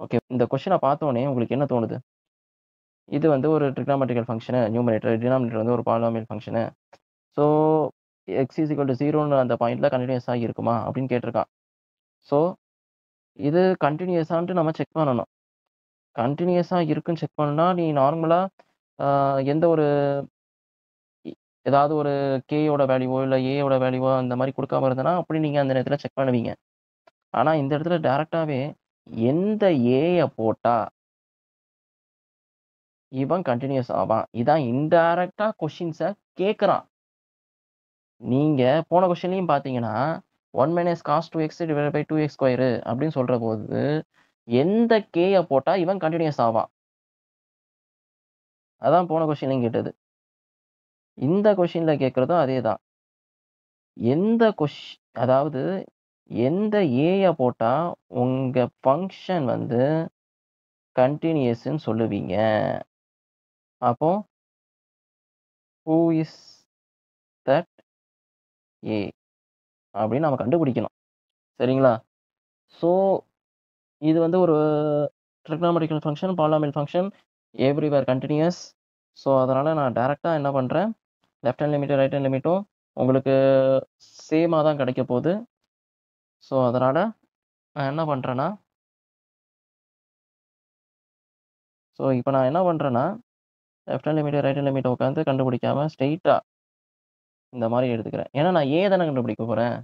Okay. இந்த கொஸ்டின பார்த்தோனே உங்களுக்கு என்ன தோணுது? இது வந்து ஒரு ட்ரிகோனோமெட்ரிக்கல் ஃபங்ஷனு, நியூமரேட்டர், டினாமினேட்டர் வந்து ஒரு polynomial function. So, x is equal to 0ன்னு அந்த பாயிண்ட்ல கன்டினியூஸா இருக்குமா? அப்படின்னு கேட்டிருக்கான். ஸோ, இது கன்டினியூஸான்ட்டு நம்ம செக் பண்ணணும். கன்டினியூஸா இருக்குன்னு செக் பண்ணணும்னா, நீ நார்மலா அ எந்த ஒரு இ ஏதாவது ஒரு கேயோட வேல்யூவோ, இல்ல ஏயோட வேல்யூவோ அந்த மாரி குடுக்காம இருந்தனா, அப்படி நீங்க அந்த நேரத்துல செக் பண்ணுவீங்க. ஆனா, இந்த இடத்துல டைரக்ட்டாவே எந்த ஏய போட்டா இவன் கன்டினியூஸ் ஆவான். இதான் இன்டைரக்ட்டா கொஸ்டின்ஸ கேட்கறான். நீங்க போன கொஸ்டின்லயும் பார்த்தீங்கன்னா, 1 cos 2x divided by 2x square அப்படின்னு சொல்றபோது, எந்த கேய போட்டா இவன் கன்டினியூஸ் ஆவான். அதான் போன கொஸ்டின்லயும் கேட்டது. இந்த கொஸ்டின்ல கேட்கிறதும் அதேதான். எந்த அதாவது எந்த ஏய போட்டா உங்க ஃபங்ஷன் வந்து கன்டினியூஸ்ன்னு சொல்லுவீங்க. அப்போ ஹூ இஸ் தட் ஏ அப்படின்னு நம்ம கண்டுபிடிக்கணும். சரிங்களா? ஸோ இது வந்து ஒரு trigonometrical function, polynomial function, everywhere continuous. So, அதனால நான் டைரக்ட்டா என்ன பண்றேன், லெஃப்ட் ஹேண்ட் லிமிட்டும், ரைட் ஹேண்ட் லிமிட்டும் உங்களுக்கு சேமா தான் கிடைக்கப் போது. ஸோ, அதனால நான் என்ன பண்றேன்னா இப்ப நான் என்ன பண்றேன்னா, left hand limit, right hand லிமிட்ட உட்காந்து கண்டுபிடிக்காம ஸ்ட்ரெய்ட்டா இந்த மாரி எடுத்துக்கிறேன். ஏன்னா நான் ஏ தானே கண்டுபிடிக்க போறேன்.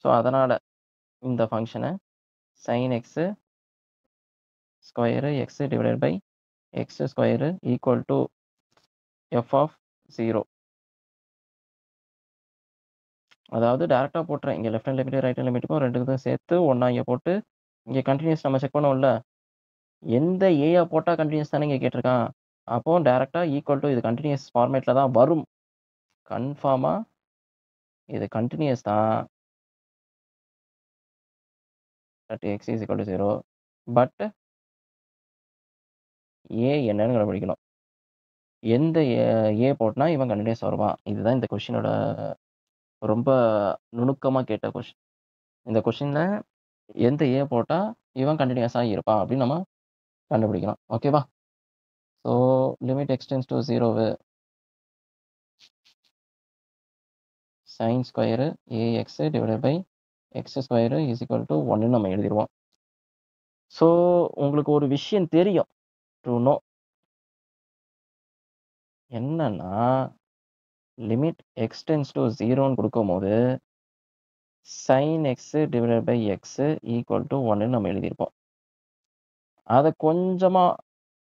ஸோ, அதனால இந்த ஃபங்ஷன sin x square x divided by x square equal to f of 0. அதாவது டைரக்ட்டா போட்டுறேன். இங்க left hand limit, right hand லிமிட்டுக்கும் 2க்கும் சேர்த்து 1 இங்க போட்டு, இங்க கன்டினியூஸ் நம்ம செக் பண்ணுவோம்ல. எந்த ஏய போட்டா கன்டினியூஸ் தானே இங்க கேட்டிருக்கான். அப்போ டைரக்ட்டா ஈக்குவல் டூ இது கன்டினியூஸ் ஃபார்மேட்ல தான் வரும். கன்ஃபார்மா இது கன்டினியூஸ் தான். That x is equal to 0. But a என்னன்னு கண்டுபிடிக்கணும். எந்த ஏ போட்டனா இவன் கன்டினியூஸ் வருவான். இதுதான் இந்த கொஸ்டினோட ரொம்ப நுணுக்கமா கேட்ட கொஸ்டின். இந்த கொஸ்டின்ல எந்த ஏ போட்டா இவன் கன்டினியூஸா இருப்பான் அப்படின்னு நம்ம கண்டுபிடிக்கணும். ஓகேவா? So limit x tends to 0 sin square ax divided by x square is equal to 1ன்னு நம்ம எழுதிருவோம். ஸோ உங்களுக்கு ஒரு விஷயம் தெரியும். டு நோ என்னன்னா, லிமிட் எக்ஸ்டெண்ட்ஸ் டூ 0ன்னு குடுக்கும்போது, sin x divided by x equal to 1ன்னு நம்ம எழுதியிருப்போம். அத கொஞ்சமா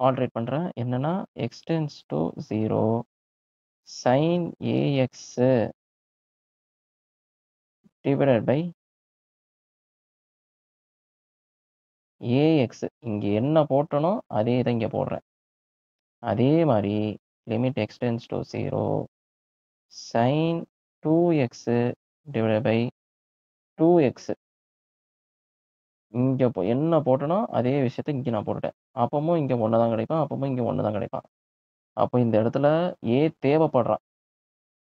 ஆல்டரேட் பண்றேன். என்னன்னா, x tends to 0 sin ax divided by ax இங்க என்ன போட்டனோ, அதே தான் இங்க போடுறேன். அதே மாரி limit x tends to 0 sin 2x divided by 2x இங்க என்ன போட்டனோ, அதே விஷயத்த இங்க நான் போட்டுட்டேன். அப்பவும் இங்க 1 தான் கிடைப்பான். அப்பவும் இங்க 1 தான் கிடைப்பான். அப்போ இந்த இடத்துல a தேவைப்படுறான்.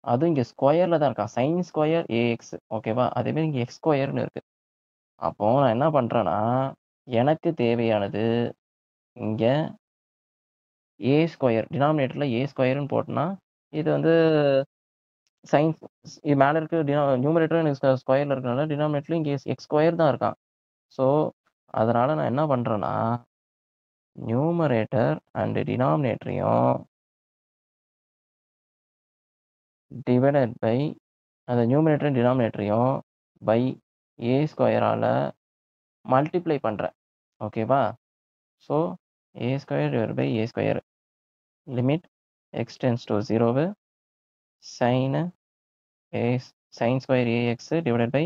அதுவும் இங்க ஸ்கொயர்ல தான் இருக்கான். sin ஸ்கொயர் ax ஓகேவா? அதே மாரி இங்க x ஸ்கொயர்ன்னு இருக்கு. அப்போ நான் என்ன பண்றேன்னா, எனக்கு தேவையானது இங்க a ஸ்கொயர் டினாமினேட்டர்ல a ஸ்கொயர்ன்னு போட்டனா, இது வந்து sin இது மேல இருக்க நியூமரேட்டரும் எனக்கு ஸ்கொயர்ல இருக்கனால, டினாமினேட்டர்ல இங்க x ஸ்கொயர் தான் இருக்கான். ஸோ, அதனால நான் என்ன பண்றேன்னா, நியூமரேட்டர் அண்ட் டினாமினேட்டரையும் டிவைடட் பை அந்த நியூமரேட்டர் டினாமினேட்டரையும் பை a ஸ்கொயரால மல்டிப்ளை பண்றேன். ஓகேவா? So, a square divided by a square limit x tends to 0 sin sin square ax divided by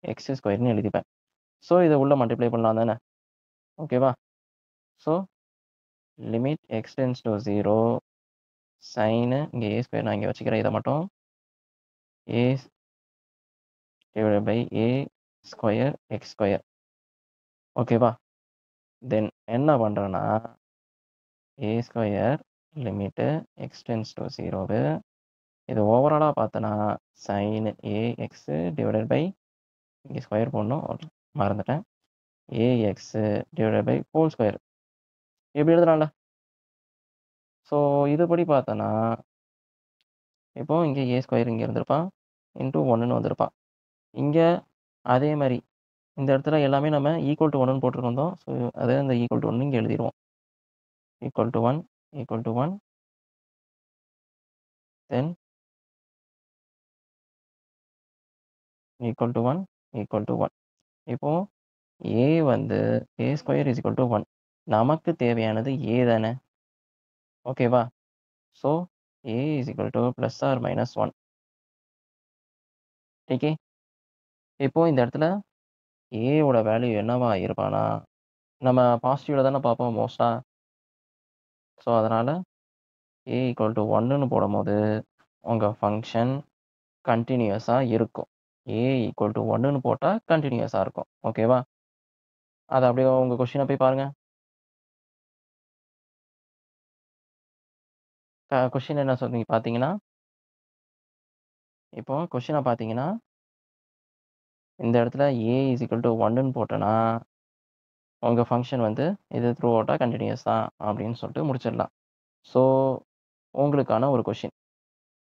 x ஸ்கொயர்ன்னு எழுதிப்பேன். ஸோ, இத உள்ள மல்டிப்ளை பண்ணலாம் தானே? ஓகேவா? So, limit x tends to 0 sin இங்க a ஸ்கொயர் நான் இங்க வச்சுக்கிறேன் இத மட்டும். a divided by a square x square. ஓகேவா? தென் என்ன பண்றேன்னா, a square limit x tends to 0 இது ஓவராலா பார்த்தனா sin ax டிவைடட் பை இங்க ஸ்கொயர் போடணும் மறந்துட்டேன். A x divided by whole square இப்படி எழுதலாம்ல. ஸோ இதுபடி பார்த்தோன்னா, இப்போ இங்கே ஏ ஸ்கொயர் இங்கே இருந்திருப்பான். இன்டூ 1ன்னு வந்திருப்பான். இங்கே அதே மாரி இந்த இடத்துல எல்லாமே நம்ம ஈக்குவல் டு 1ன்னு போட்டுருந்தோம். ஸோ அதே அந்த ஈக்குவல் டு 1 இங்கே எழுதிருவோம். Equal to 1, equal to 1 then equal to 1, equal to 1. இப்போ ஏ வந்து a square is equal to 1. நமக்கு தேவையானது ஏ தானே. ஓகேவா? So a is equal to plus or minus 1. Okay. இப்போ இந்த இடத்துல ஏவோட வேல்யூ என்னவா இருப்பானா, நம்ம பாசிட்டிவ்ல தானே பார்ப்போம் மோஸ்ட்டா. ஸோ அதனால ஏ ஈக்குவல் டு 1ன்னு போடும்போது உங்க ஃபங்ஷன் கன்டினியூயஸா இருக்கும். ஏ ஈக்குவல் டு 1ன்னு போட்டா கன்டினியூயஸா இருக்கும். ஓகேவா? அத அப்படியே உங்க கொஸ்டின போய் பாருங்க. கொஸ்டின் என்ன சொன்னீங்க பார்த்தீங்கன்னா, இப்போ கொஸ்டின பார்த்தீங்கன்னா, இந்த இடத்துல ஏ இஸ் ஈக்குவல் டு 1ன்னு போட்டோன்னா, உங்க ஃபங்ஷன் வந்து இது த்ரூ அவுட்டா கன்டினியூயஸ் தான் அப்படின்னு சொல்லிட்டு முடிச்சிடலாம். ஸோ உங்களுக்கான ஒரு கொஸ்டின்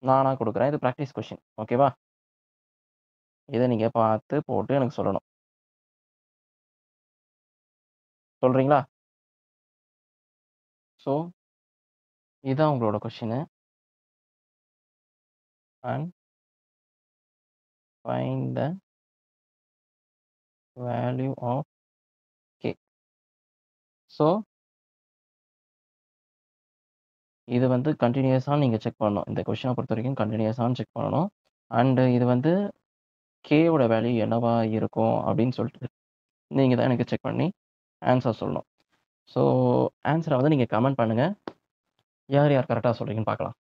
நானா குடுக்குறேன். இது பிராக்டிஸ் கொஸ்டின். ஓகேவா? இத நீங்க பார்த்து போட்டு எனக்கு சொல்லணும். சொல்றீங்களா? ஸோ இதான் உங்களோட question. And find the value of K. So இது வந்து கன்டினியூயஸான்னு நீங்க செக் பண்ணணும். இந்த கொஸ்டின பொறுத்தவரைக்கும் கன்டினியூயஸான்னு செக் பண்ணணும். அண்ட் இது வந்து கேவோட வேல்யூ என்னவா இருக்கும் அப்படின்னு சொல்லிட்டு நீங்க தான் எனக்கு செக் பண்ணி ஆன்ஸர் சொல்லணும். ஸோ ஆன்ஸர வந்து நீங்க கமெண்ட் பண்ணுங்க. யார் யார் கரெக்ட்டா சொல்றீங்கன்னு பார்க்கலாம்.